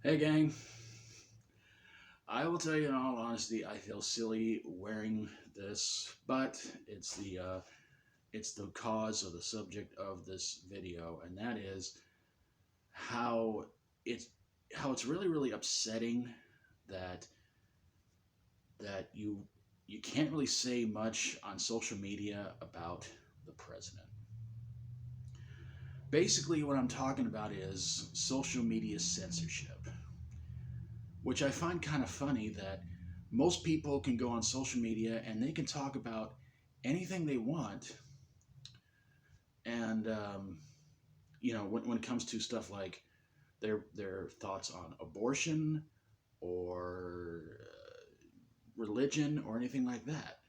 Hey gang, I will tell you in all honesty, I feel silly wearing this, but it's the cause of the subject of this video, and that is how it's how it's really upsetting that that you can't really say much on social media about the president. Basically, what I'm talking about is social media censorship, which I find kind of funny that most people can go on social media and they can talk about anything they want. And, when it comes to stuff like their thoughts on abortion or religion or anything like that.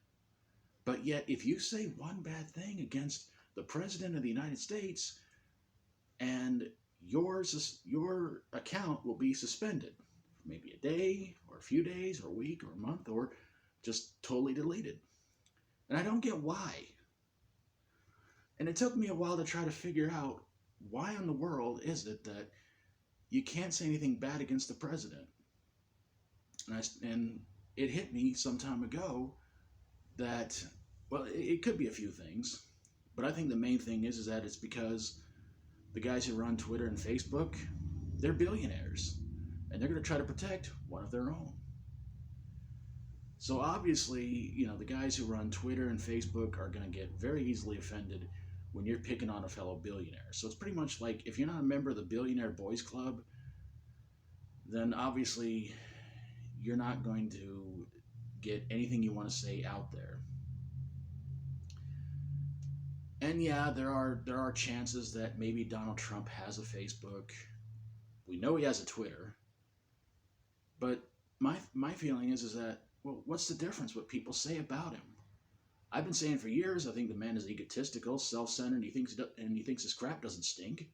But yet, if you say one bad thing against the president of the United States, and your account will be suspended for maybe a day or a few days or a week or a month or just totally deleted. And I don't get why. And it took me a while to try to figure out why in the world is it that you can't say anything bad against the president. And it hit me some time ago that, well, it could be a few things, but I think the main thing is that it's because the guys who run Twitter and Facebook, they're billionaires, and they're going to try to protect one of their own. So obviously, the guys who run Twitter and Facebook are going to get very easily offended when you're picking on a fellow billionaire. So it's pretty much like if you're not a member of the Billionaire Boys Club, then obviously you're not going to get anything you want to say out there. And yeah, there are chances that maybe Donald Trump has a Facebook. We know he has a Twitter. But my feeling is that, well, what's the difference what people say about him? I've been saying for years I think the man is egotistical, self-centered, and he thinks his crap doesn't stink.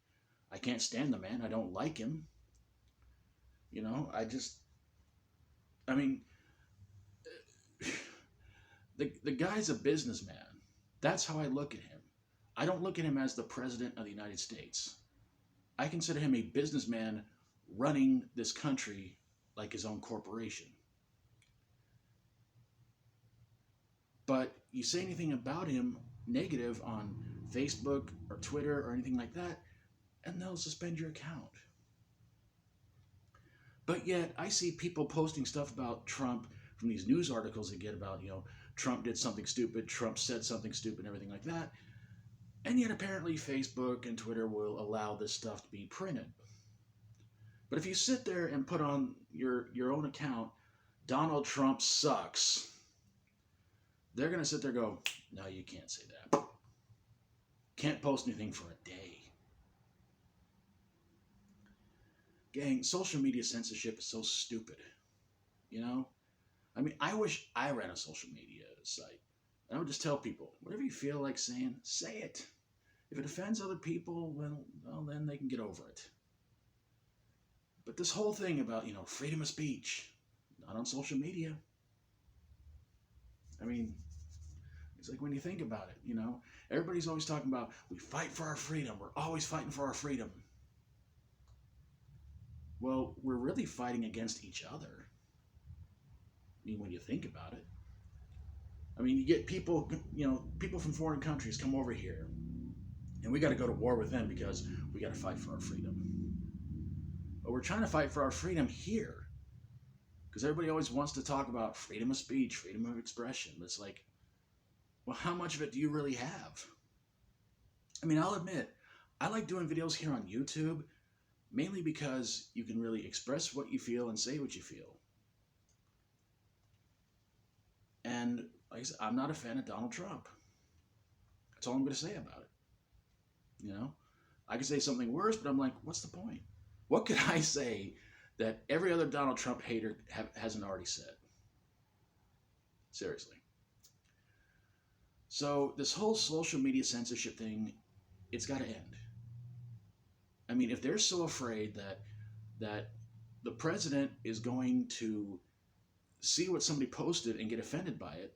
I can't stand the man. I don't like him. I mean, the guy's a businessman. That's how I look at him. I don't look at him as the president of the United States. I consider him a businessman running this country like his own corporation. But you say anything about him negative on Facebook or Twitter or anything like that, and they'll suspend your account. But yet, I see people posting stuff about Trump from these news articles they get about, Trump did something stupid, Trump said something stupid, and everything like that. And yet, apparently, Facebook and Twitter will allow this stuff to be printed. But if you sit there and put on your own account, Donald Trump sucks, they're going to sit there and go, no, you can't say that. Can't post anything for a day. Gang, social media censorship is so stupid. I mean, I wish I ran a social media site. And I would just tell people, whatever you feel like saying, say it. If it offends other people, well, then they can get over it. But this whole thing about, freedom of speech, not on social media. I mean, it's like when you think about it, everybody's always talking about, we fight for our freedom. We're always fighting for our freedom. Well, we're really fighting against each other. I mean, when you think about it. I mean, you get people, people from foreign countries come over here, and we got to go to war with them because we got to fight for our freedom. But we're trying to fight for our freedom here, because everybody always wants to talk about freedom of speech, freedom of expression. But it's like, well, how much of it do you really have? I mean, I'll admit, I like doing videos here on YouTube, mainly because you can really express what you feel and say what you feel. And like I said, I'm not a fan of Donald Trump. That's all I'm going to say about it. I could say something worse, but I'm like, what's the point? What could I say that every other Donald Trump hater hasn't already said? Seriously. So this whole social media censorship thing, it's got to end. I mean, if they're so afraid that the president is going to see what somebody posted and get offended by it,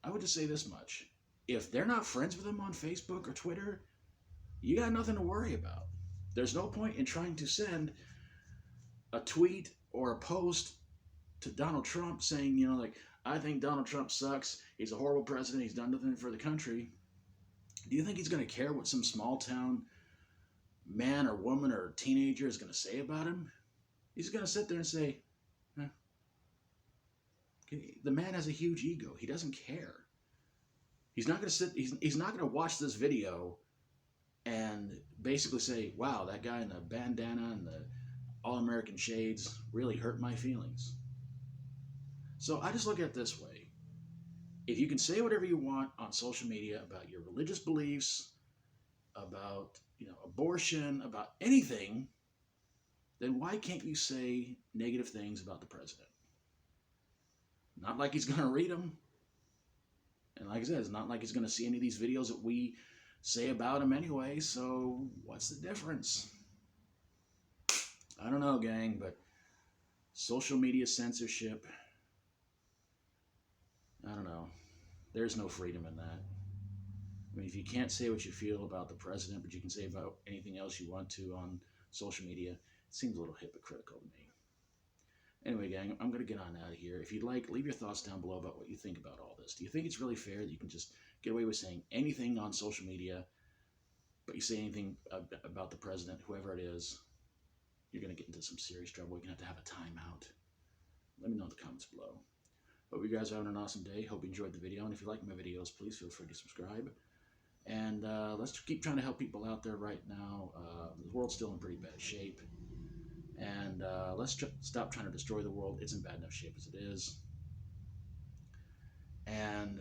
I would just say this much. If they're not friends with him on Facebook or Twitter, you got nothing to worry about. There's no point in trying to send a tweet or a post to Donald Trump saying, like, I think Donald Trump sucks. He's a horrible president. He's done nothing for the country. Do you think he's going to care what some small town man or woman or teenager is going to say about him? He's going to sit there and say, huh. The man has a huge ego. He doesn't care. He's not going to sit. He's not going to watch this video and basically say, "Wow, that guy in the bandana and the all-American shades really hurt my feelings." So I just look at it this way: if you can say whatever you want on social media about your religious beliefs, about abortion, about anything, then why can't you say negative things about the president? Not like he's going to read them. And like I said, it's not like he's going to see any of these videos that we say about him anyway, so what's the difference? I don't know, gang, but social media censorship, I don't know. There's no freedom in that. I mean, if you can't say what you feel about the president, but you can say about anything else you want to on social media, it seems a little hypocritical to me. Anyway, gang, I'm going to get on out of here. If you'd like, leave your thoughts down below about what you think about all this. Do you think it's really fair that you can just get away with saying anything on social media, but you say anything about the president, whoever it is, you're going to get into some serious trouble. You're going to have a timeout. Let me know in the comments below. Hope you guys are having an awesome day. Hope you enjoyed the video. And if you like my videos, please feel free to subscribe. And let's keep trying to help people out there right now. The world's still in pretty bad shape. And let's stop trying to destroy the world. It's in bad enough shape as it is. And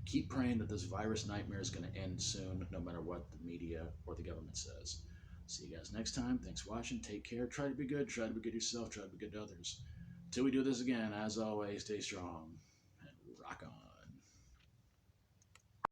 keep praying that this virus nightmare is going to end soon, no matter what the media or the government says. See you guys next time. Thanks for watching. Take care. Try to be good. Try to be good yourself. Try to be good to others. Until we do this again, as always, stay strong.